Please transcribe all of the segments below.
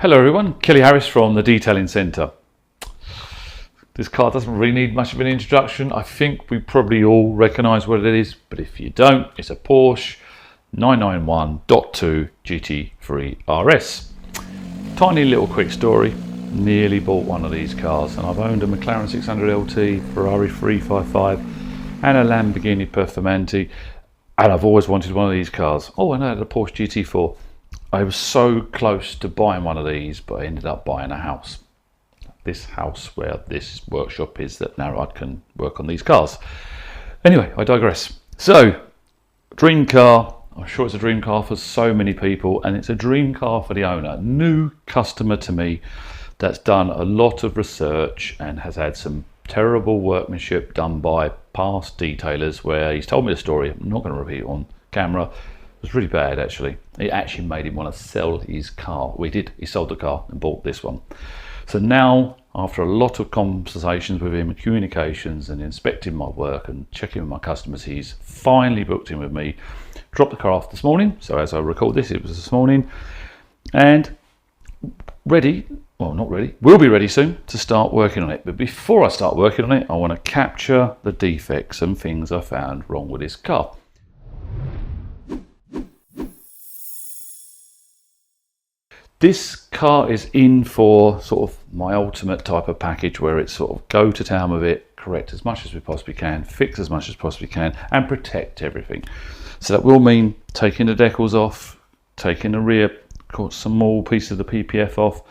Hello everyone, Kelly Harris from the Detailing Centre. This car doesn't really need much of an introduction. I think we probably all recognise what it is, but if you don't, it's a Porsche 911.2 GT3 RS. Tiny little quick story, nearly bought one of these cars, and I've owned a McLaren 600 LT, Ferrari 355 and a Lamborghini Performante, and I've always wanted one of these cars. Oh, and I had a Porsche GT4. I was so close to buying one of these, but I ended up buying a house. This house where this workshop is, that now I can work on these cars. Anyway, I digress. So, dream car. I'm sure it's a dream car for so many people, and it's a dream car for the owner. New customer to me that's done a lot of research and has had some terrible workmanship done by past detailers where he's told me the story. I'm not going to repeat it on camera. It was really bad, actually. It actually made him want to sell his car. He sold the car and bought this one. So now, after a lot of conversations with him, communications and inspecting my work and checking with my customers, he's finally booked in with me. Dropped the car off this morning. So as I record this, it was this morning. And ready, well, not ready, will be ready soon to start working on it. But before I start working on it, I want to capture the defects and things I found wrong with this car. This car is in for sort of my ultimate type of package where it's sort of go to town with it, correct as much as we possibly can, fix as much as possibly can, and protect everything. So that will mean taking the decals off, taking the rear small piece of the PPF off,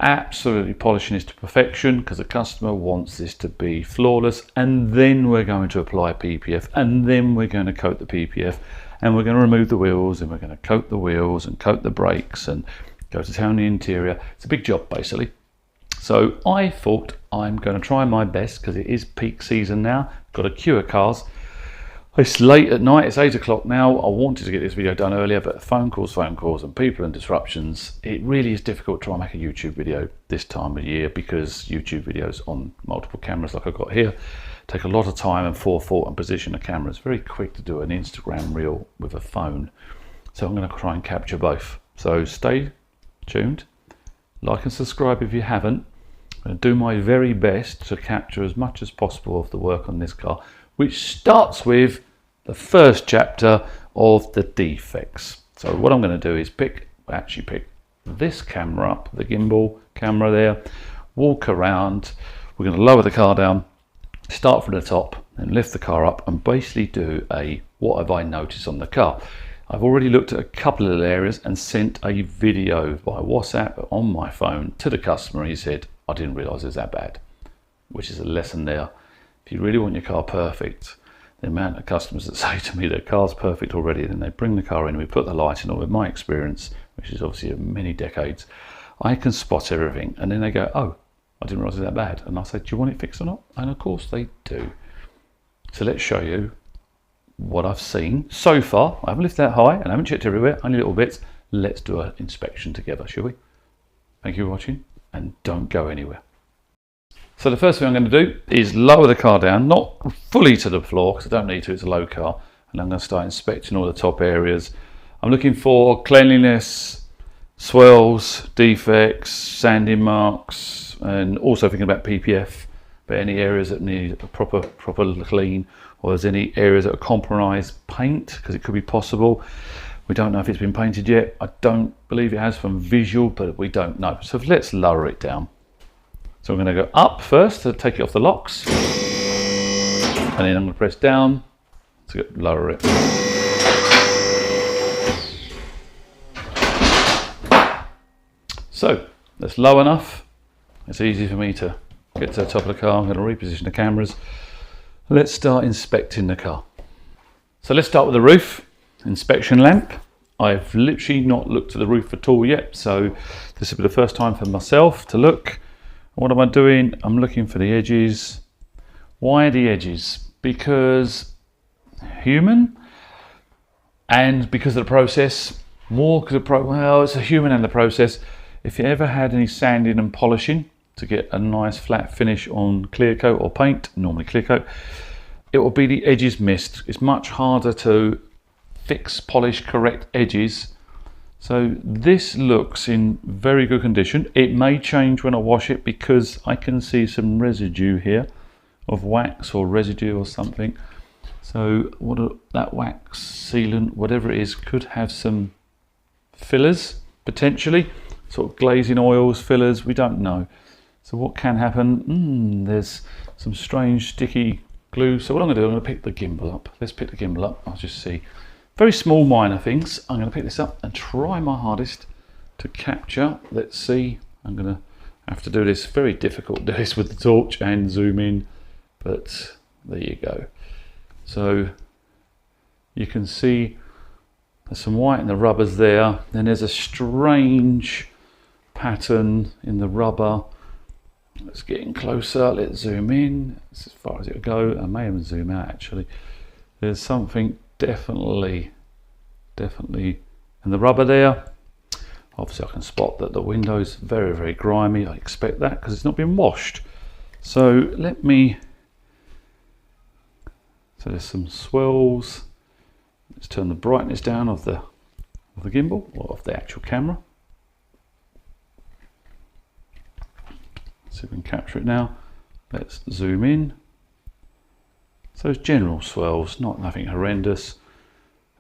absolutely polishing this to perfection because the customer wants this to be flawless, and then we're going to apply PPF, and then we're going to coat the PPF, and we're going to remove the wheels, and we're going to coat the wheels and coat the brakes and go to town in the interior. It's a big job basically. So I thought I'm going to try my best because it is peak season now. Got a queue of cars. It's late at night, it's 8 o'clock now. I wanted to get this video done earlier, but phone calls and people and disruptions. It really is difficult to try and make a YouTube video this time of year because YouTube videos on multiple cameras like I've got here take a lot of time and forethought and position the camera. It's very quick to do an Instagram reel with a phone. So I'm going to try and capture both. So stay tuned, like and subscribe if you haven't. I'm going to do my very best to capture as much as possible of the work on this car, which starts with the first chapter of the defects. So what I'm going to do is pick this camera up, the gimbal camera there, walk around. We're going to lower the car down, start from the top and lift the car up and basically do a what have I noticed on the car. I've already looked at a couple of areas and sent a video by WhatsApp on my phone to the customer. He said, I didn't realise it was that bad, which is a lesson there. If you really want your car perfect, the amount of customers that say to me their car's perfect already, and then they bring the car in, we put the lighting on. With my experience, which is obviously many decades, I can spot everything, and then they go, oh, I didn't realise it was that bad. And I say, do you want it fixed or not? And of course they do. So let's show you what I've seen so far. I haven't lifted that high and I haven't checked everywhere, only little bits. Let's do an inspection together, shall we? Thank you for watching and don't go anywhere. So the first thing I'm going to do is lower the car down, not fully to the floor because I don't need to, it's a low car, and I'm going to start inspecting all the top areas. I'm looking for cleanliness, swirls, defects, sanding marks, and also thinking about PPF, but any areas that need a proper clean, or there's any areas that are compromised paint, because it could be possible. We don't know if it's been painted yet. I don't believe it has from visual, but we don't know. So let's lower it down. So I'm going to go up first to take it off the locks, and then I'm going to press down to lower it. So that's low enough. It's easy for me to get to the top of the car. I'm going to reposition the cameras. Let's start inspecting the car. So let's start with the roof inspection lamp. I've literally not looked at the roof at all yet, so this will be the first time for myself to look. What am I doing? I'm looking for the edges. Why the edges? Because human, and because of the process. More because of well, it's a human and the process. If you ever had any sanding and polishing to get a nice flat finish on clear coat or paint, normally clear coat, it will be the edges missed. It's much harder to fix, polish, correct edges So this looks in very good condition. It may change when I wash it because I can see some residue here of wax or residue or something. So that wax sealant, whatever it is, could have some fillers potentially, sort of glazing oils, fillers, we don't know. So what can happen? There's some strange sticky glue. So what I'm going to do, I'm going to pick the gimbal up. Let's pick the gimbal up. I'll just see. Very small minor things. I'm going to pick this up and try my hardest to capture. Let's see. I'm going to have to do this. Very difficult to do this with the torch and zoom in. But there you go. So you can see there's some white in the rubbers there. Then there's a strange pattern in the rubber. Let's get in closer. Let's zoom in. That's as far as it'll go. I may even zoom out actually. There's something definitely in the rubber there. Obviously I can spot that the window's very, very grimy. I expect that because it's not been washed. So so there's some swirls. Let's turn the brightness down of the gimbal, or of the actual camera. See if we can capture it now. Let's zoom in. So it's general swirls, nothing horrendous.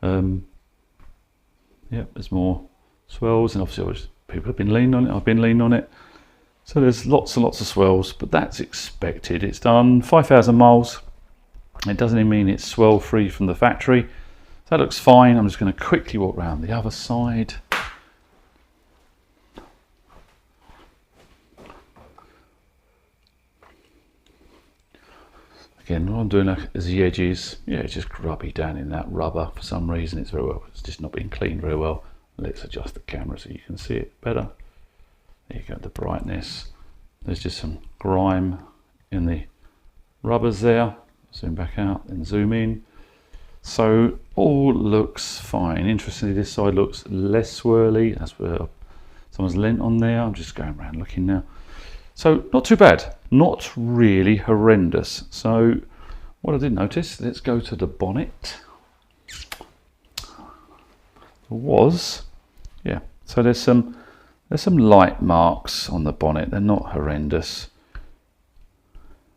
Yep, there's more swirls, and obviously people have been leaning on it. I've been leaning on it. So there's lots and lots of swirls, but that's expected. It's done 5,000 miles. It doesn't even mean it's swirl free from the factory. So that looks fine. I'm just going to quickly walk around the other side. Again, what I'm doing is the edges. Yeah, it's just grubby down in that rubber for some reason. It's just not being cleaned very well. Let's adjust the camera so you can see it better. There you go, the brightness. There's just some grime in the rubbers there. Zoom back out and zoom in. So all looks fine. Interestingly, this side looks less swirly. That's where someone's lent on there. I'm just going around looking now. So not too bad, not really horrendous. So what I did notice, let's go to the bonnet. So there's some light marks on the bonnet. They're not horrendous.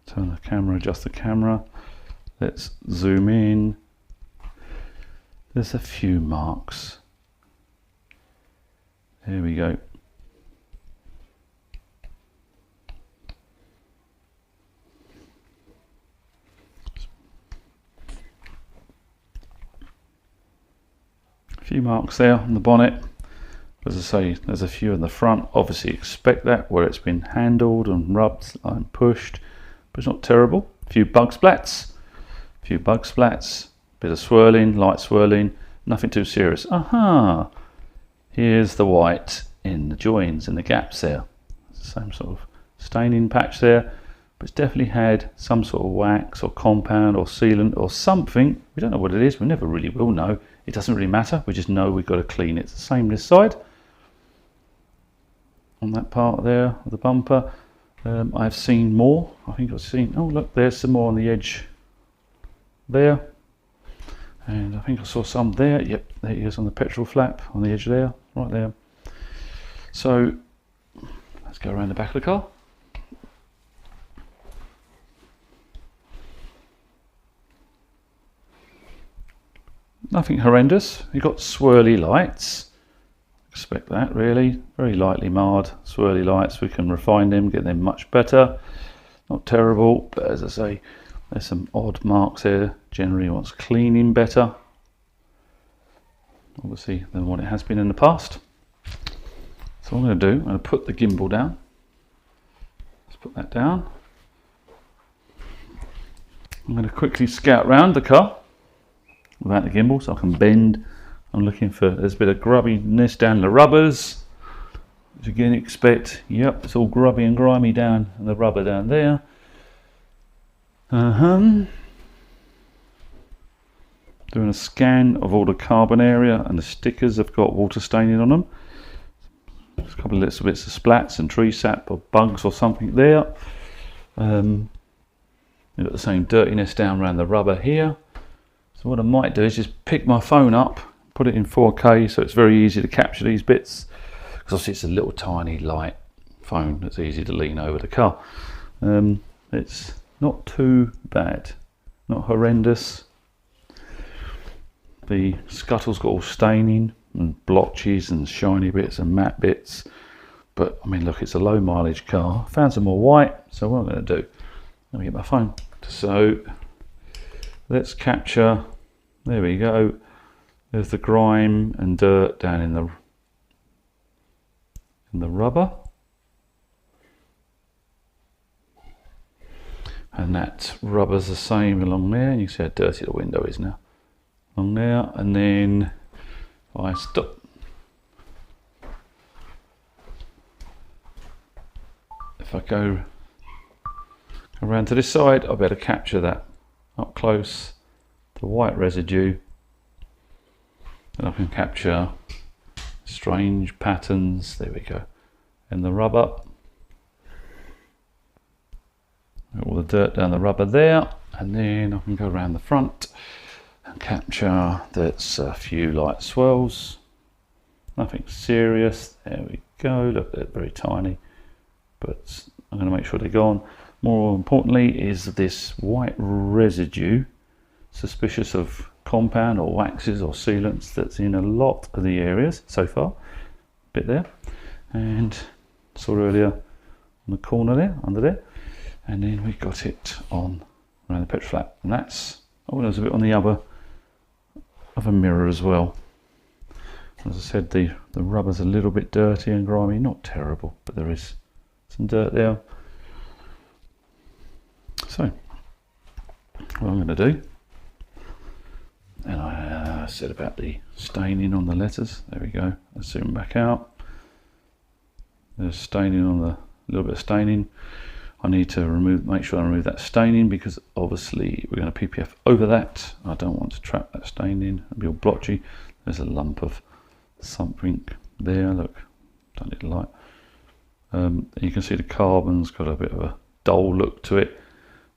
Turn the camera, adjust the camera. Let's zoom in. There's a few marks. There we go. Few marks there on the bonnet. As I say, there's a few in the front. Obviously expect that where it's been handled and rubbed and pushed, but it's not terrible. A few bug splats, bit of swirling, light swirling, nothing too serious. Aha, here's the white in the joins and the gaps there. Same sort of staining patch there, but it's definitely had some sort of wax or compound or sealant or something. We don't know what it is. We never really will know. It doesn't really matter. We just know we've got to clean it. It's the same this side. On that part there of the bumper, I've seen more. I think I've seen, oh look, there's some more on the edge there. And I think I saw some there. Yep, there it is on the petrol flap on the edge there, right there. So let's go around the back of the car. Nothing horrendous. You've got swirly lights. Expect that really. Very lightly marred swirly lights. We can refine them, get them much better. Not terrible, but as I say, there's some odd marks here. Generally wants cleaning better, obviously, than what it has been in the past. So what I'm going to do, I'm going to put the gimbal down. Let's put that down. I'm going to quickly scout around the car without the gimbal so I can bend. I'm looking for, there's a bit of grubbiness down the rubbers, which again expect, yep, it's all grubby and grimy down the rubber down there. Doing a scan of all the carbon area, and the stickers have got water staining on them. There's a couple of little bits of splats and tree sap or bugs or something there. You've got the same dirtiness down around the rubber here. So what I might do is just pick my phone up, put it in 4K, so it's very easy to capture these bits, because obviously it's a little tiny light phone that's easy to lean over the car. It's not too bad, not horrendous. The scuttle's got all staining and blotches and shiny bits and matte bits, but I mean, look, it's a low mileage car. Found some more white, so what I'm going to do, let me get my phone. So let's capture, there we go, there's the grime and dirt down in the rubber, and that rubber's the same along there, and you can see how dirty the window is now along there. And then if I stop, if I go around to this side, I'll be able to capture that up close, the white residue, and I can capture strange patterns, there we go, in the rubber, all the dirt down the rubber there, and then I can go around the front and capture that's a few light swirls, nothing serious, there we go, look, they're very tiny, but I'm going to make sure they're gone. More importantly is this white residue, suspicious of compound or waxes or sealants, that's in a lot of the areas so far, bit there, and saw earlier on the corner there, under there, and then we got it on around the petrol flap, and that's, oh, there's a bit on the other mirror as well. As I said, the rubber's a little bit dirty and grimy, not terrible, but there is some dirt there. So what I'm going to do, and I said about the staining on the letters, there we go, let's zoom back out, there's staining on the, little bit of staining. I need to make sure I remove that staining, because obviously we're going to PPF over that. I don't want to trap that stain in and be all blotchy. There's a lump of something there, look, don't need the light. You can see the carbon's got a bit of a dull look to it,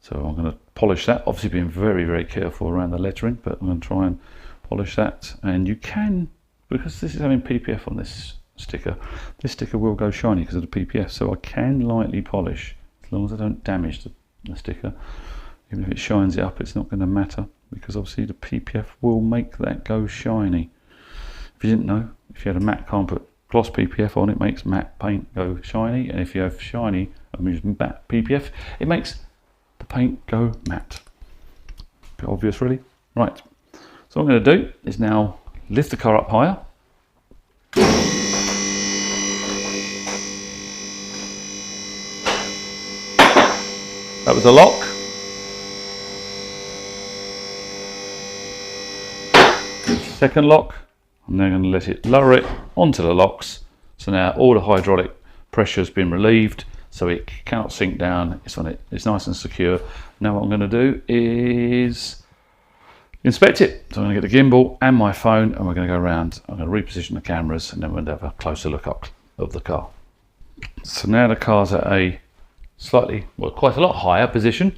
so I'm going to polish that, obviously being very, very careful around the lettering, but I'm going to try and polish that. And you can, because this is having PPF on this sticker will go shiny because of the PPF, so I can lightly polish as long as I don't damage the sticker. Even if it shines it up, it's not going to matter, because obviously the PPF will make that go shiny. If you didn't know, if you had a matte car and put gloss PPF on, it makes matte paint go shiny, and if you have shiny, I'm using matte PPF, it makes the paint go matte. Bit obvious really. Right, so what I'm going to do is now lift the car up higher. That was a lock. Second lock. I'm now going to let it lower it onto the locks. So now all the hydraulic pressure has been relieved, so it cannot sink down. It's on it. It's nice and secure. Now what I'm going to do is inspect it. So I'm going to get the gimbal and my phone, and we're going to go around. I'm going to reposition the cameras, and then we'll have a closer look up of the car. So now the car's at a slightly, well, quite a lot higher position,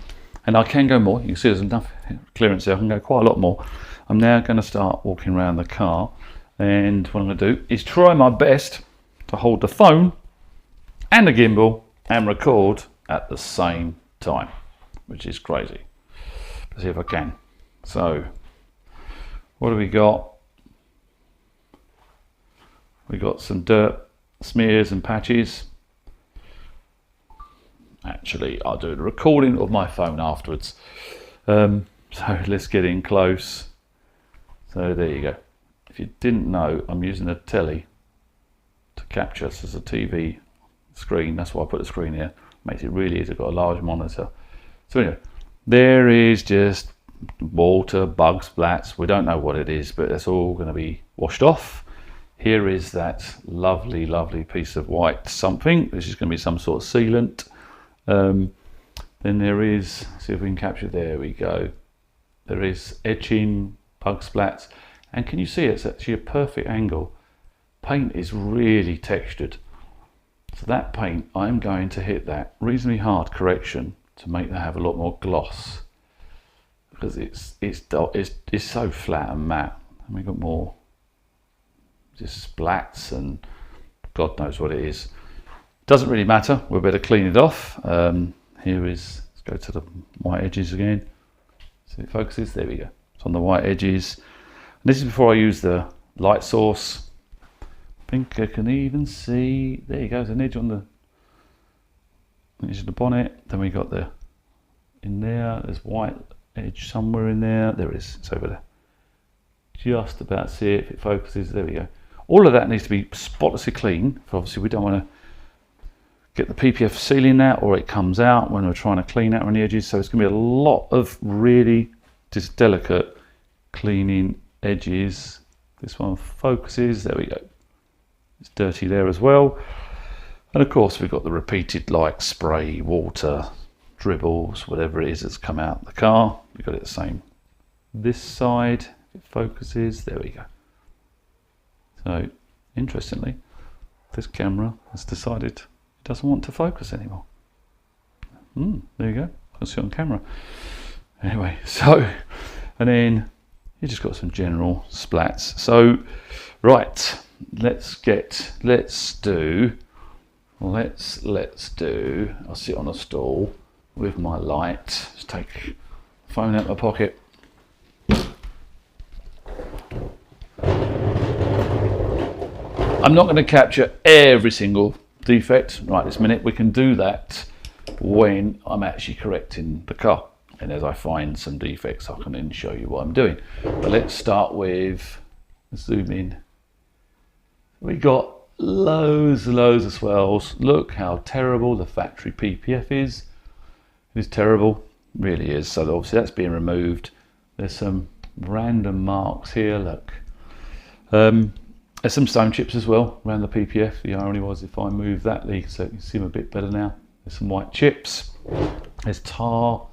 and I can go more. You can see there's enough clearance there. I can go quite a lot more. I'm now going to start walking around the car, and what I'm going to do is try my best to hold the phone and the gimbal and record at the same time, which is crazy. Let's see if I can. So what do we got? We got some dirt smears and patches. Actually, I'll do the recording of my phone afterwards. So let's get in close. So there you go. If you didn't know, I'm using a telly to capture this as a TV screen. That's why I put the screen here. Makes it really easy. I've got a large monitor. So anyway, there is just water, bug splats. We don't know what it is, but it's all going to be washed off. Here is that lovely, lovely piece of white something. This is going to be some sort of sealant. Then there is, see if we can capture, there we go. There is etching, bug splats, and can you see it's actually a perfect angle. Paint is really textured. So that paint, I'm going to hit that reasonably hard correction to make that have a lot more gloss, because it's so flat and matte. And we've got more just splats and God knows what it is. Doesn't really matter, we better clean it off. Here is, let's go to the white edges again. See if it focuses, there we go. It's on the white edges. And this is before I use the light source. I think I can even see, there you go, there's an edge on the edge of the bonnet. Then we got the, in there, there's white edge somewhere in there. There it is, it's over there. Just about see it, if it focuses, there we go. All of that needs to be spotlessly clean. Obviously we don't want to get the PPF sealing out or it comes out when we're trying to clean out on the edges. So it's going to be a lot of really just delicate cleaning edges. This one focuses, there we go. It's dirty there as well. And of course we've got the repeated like spray, water, dribbles, whatever it is that's come out of the car. We've got it the same this side. It focuses, there we go. So interestingly, this camera has decided it doesn't want to focus anymore. There you go, I can see it on camera. Anyway, so, and then you just got some general splats. So right, let's do, I'll sit on a stool with my light. Just take the phone out of my pocket. I'm not going to capture every single defect right this minute. We can do that when I'm actually correcting the car, and as I find some defects I can then show you what I'm doing. But let's start with, zoom in. We got loads of swells. Look how terrible the factory PPF is. It is terrible, really is. So obviously that's being removed. There's some random marks here, look. There's some stone chips as well around the PPF. The irony was if I move that, so you can see them a bit better now. There's some white chips. There's tar,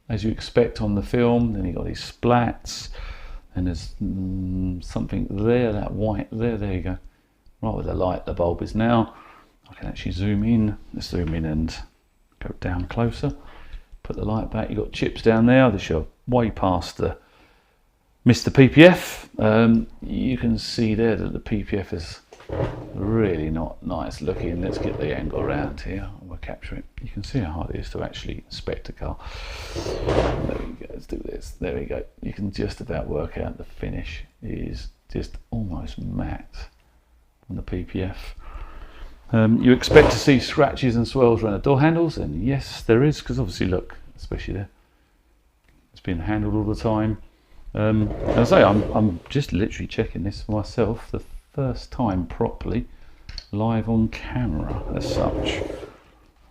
as you expect on the film. Then you got these splats. And there's something there, that white there you go. Right where the light, the bulb is now. I can actually zoom in. Let's zoom in and go down closer. Put the light back. You've got chips down there. This are way past the Mr. PPF. You can see there that the PPF is really not nice looking. Let's get the angle around here. We'll capture it. You can see how hard it is to actually inspect a car. There we go. Let's do this. There we go. You can just about work out the finish is just almost matte on the PPF. You expect to see scratches and swirls around the door handles, and yes, there is, because obviously, look, especially there, it's been handled all the time. As I say, I'm just literally checking this for myself the first time properly, live on camera as such.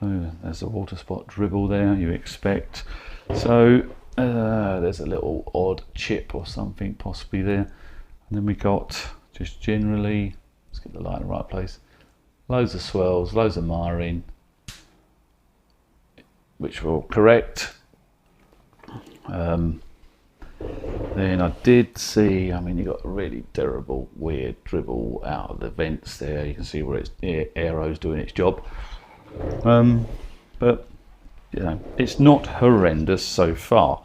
Oh, there's a water spot dribble there, you expect. So there's a little odd chip or something possibly there. And then we got just generally, let's get the light in the right place, loads of swirls, loads of marring, which will correct. Then I did see, I mean, you got a really terrible, weird dribble out of the vents there. You can see where it's aero's doing its job. But you know, it's not horrendous so far.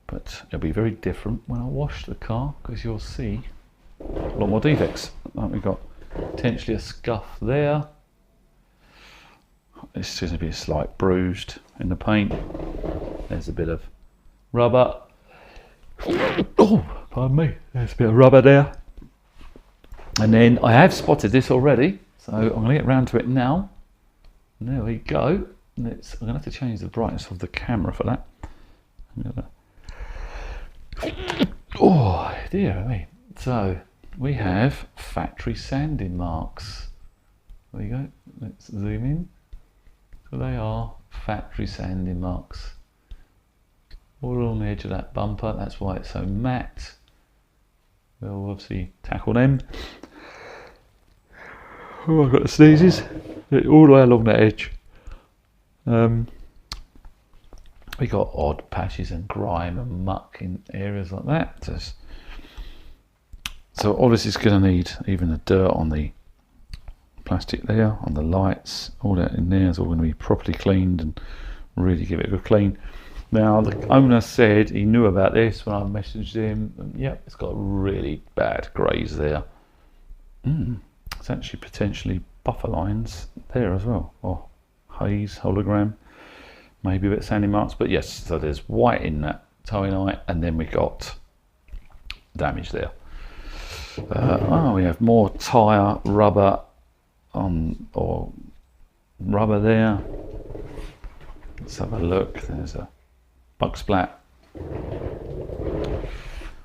But it'll be very different when I wash the car, because you'll see a lot more defects. Like we've got potentially a scuff there. It's going to be a slight bruised in the paint. There's a bit of rubber. Oh, pardon me, there's a bit of rubber there. And then I have spotted this already, so I'm going to get round to it now. And there we go. I'm going to have to change the brightness of the camera for that. Oh dear me. So we have factory sanding marks. There you go. Let's zoom in. So they are factory sanding marks. All along the edge of that bumper. That's why it's so matte. We'll obviously tackle them. Oh, I've got the sneezes. All the way along that edge. We got odd patches and grime and muck in areas like that. So all this is going to need, even the dirt on the plastic there, on the lights, all that in there is all going to be properly cleaned and really give it a good clean. Now the owner said he knew about this when I messaged him, and yep, it's got really bad greys there. It's actually potentially buffer lines there as well, or haze, hologram, maybe a bit of sandy marks, but yes, so there's white in that towing eye, and then we got damage there. We have more tyre rubber on, or rubber there. Let's have a look. There's a bug splat,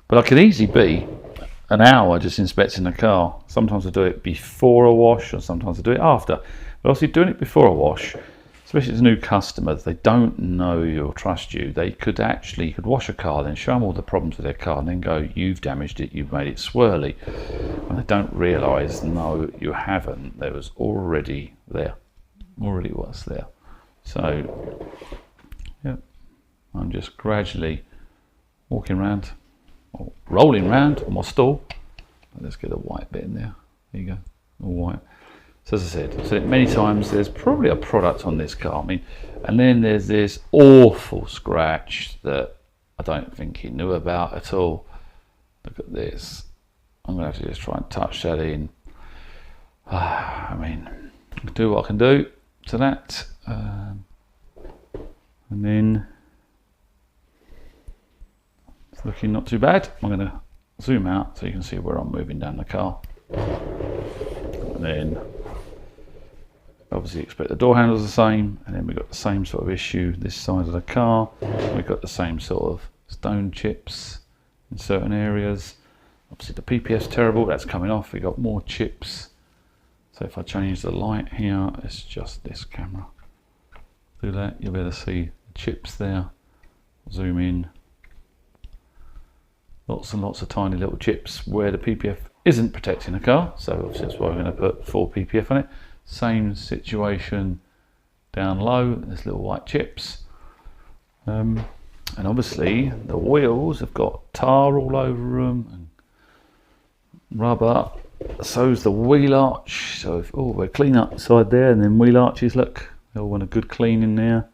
but I could easily be an hour just inspecting the car. Sometimes I do it before a wash, or sometimes I do it after. But obviously doing it before a wash, especially as a new customer, they don't know you or trust you. They could actually, you could wash a car, then show them all the problems with their car, and then go, you've damaged it, you've made it swirly. And they don't realise, no, you haven't. There was already there. Already was there. So, yeah, I'm just gradually walking around, or rolling around on my stall. Let's get a white bit in there. There you go, all white. So as I said many times, there's probably a product on this car. I mean, and then there's this awful scratch that I don't think he knew about at all. Look at this. I'm gonna have to just try and touch that in. I mean, do what I can do to that, and then it's looking not too bad. I'm going to zoom out so you can see where I'm moving down the car, and then obviously expect the door handles the same, and then we've got the same sort of issue this side of the car. We've got the same sort of stone chips in certain areas. Obviously the PPF's terrible, that's coming off. We've got more chips. So if I change the light here, it's just this camera. Do that, you'll be able to see the chips there. Zoom in. Lots and lots of tiny little chips where the PPF isn't protecting the car. So obviously that's why we're going to put 4 PPF on it. Same situation down low, there's little white chips. And obviously the wheels have got tar all over them and rubber. So's the wheel arch. So if, we're clean up the side there, and then wheel arches, look, they all want a good clean in there.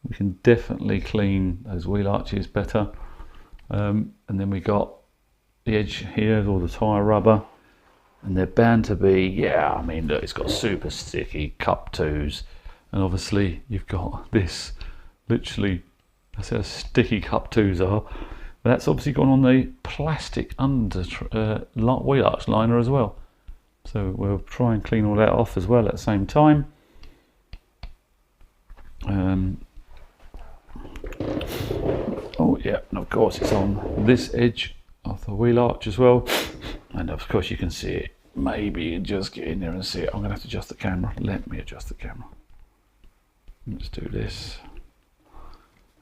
We can definitely clean those wheel arches better. And then we got the edge here, all the tyre rubber, and they're bound to be, yeah, I mean, look, it's got super sticky cup twos, and obviously you've got this, literally, that's how sticky cup twos are. But that's obviously gone on the plastic under wheel arch liner as well. So we'll try and clean all that off as well at the same time. Oh yeah, and of course it's on this edge of the wheel arch as well. And of course you can see it. Maybe just get in there and see it. I'm going to have to adjust the camera. Let me adjust the camera. Let's do this.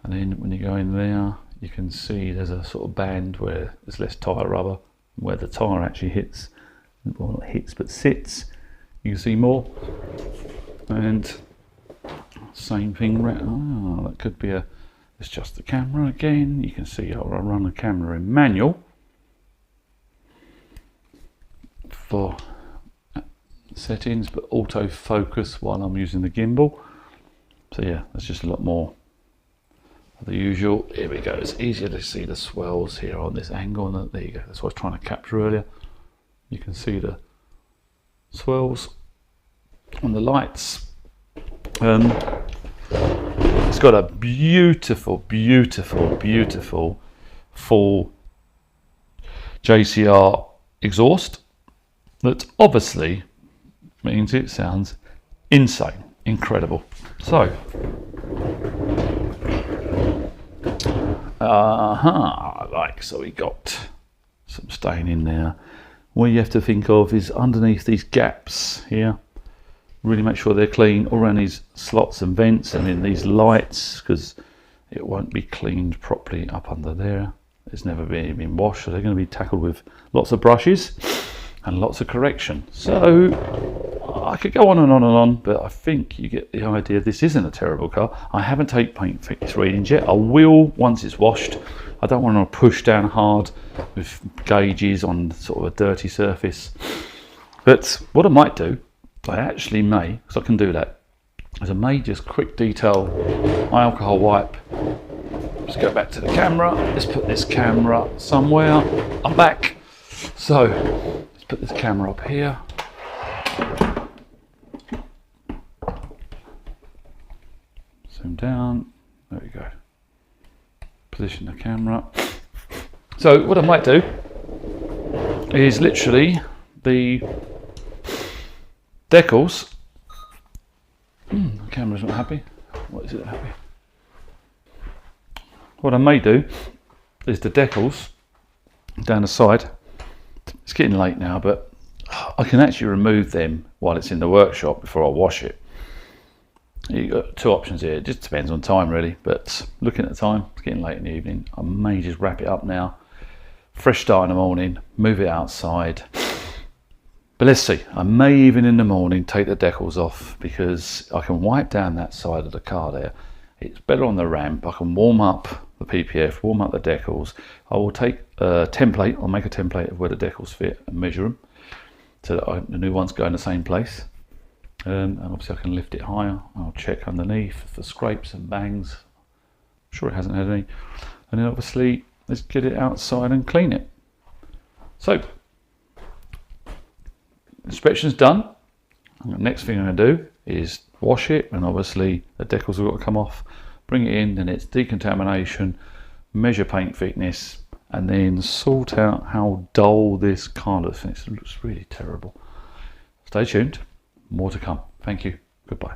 And then when you go in there, you can see there's a sort of band where there's less tyre rubber, where the tyre actually hits, well not hits but sits. You can see more. And same thing, that could be it's just the camera again. You can see I'll run the camera in manual for settings, but autofocus while I'm using the gimbal. So yeah, that's just a lot more the usual. Here we go. It's easier to see the swells here on this angle. There you go. That's what I was trying to capture earlier. You can see the swells on the lights. It's got a beautiful, beautiful, beautiful full JCR exhaust that obviously means it sounds insane, incredible. So so we got some stain in there. What you have to think of is underneath these gaps here, really make sure they're clean all around these slots and vents, and in these lights, because it won't be cleaned properly up under there. It's never been washed, so they're going to be tackled with lots of brushes and lots of correction. So I could go on and on and on, but I think you get the idea. This isn't a terrible car. I haven't taken paint fix readings yet. I will once it's washed. I don't want to push down hard with gauges on sort of a dirty surface. But what I might do, I actually may, because I can do that, is I may just quick detail my alcohol wipe. Let's go back to the camera. Let's put this camera somewhere. I'm back. So put this camera up here. Zoom down. There we go. Position the camera. So what I might do is literally the decals. The camera's not happy. What is it happy? What I may do is the decals down the side. It's getting late now, but I can actually remove them while it's in the workshop before I wash it. You've got two options here. It just depends on time really, but looking at the time, it's getting late in the evening. I may just wrap it up now. Fresh start in the morning, move it outside. But let's see, I may even in the morning take the decals off, because I can wipe down that side of the car there. It's better on the ramp. I can warm up the PPF, warm up the decals. I will take a template, I'll make a template of where the decals fit and measure them so that the new ones go in the same place. And obviously I can lift it higher. I'll check underneath for scrapes and bangs. I'm sure it hasn't had any. And then obviously let's get it outside and clean it. So, inspection's done. And the next thing I'm going to do is wash it, and obviously the decals have got to come off, bring it in, and it's decontamination, measure paint thickness, and then sort out how dull this car looks. It looks really terrible. Stay tuned, more to come. Thank you, goodbye.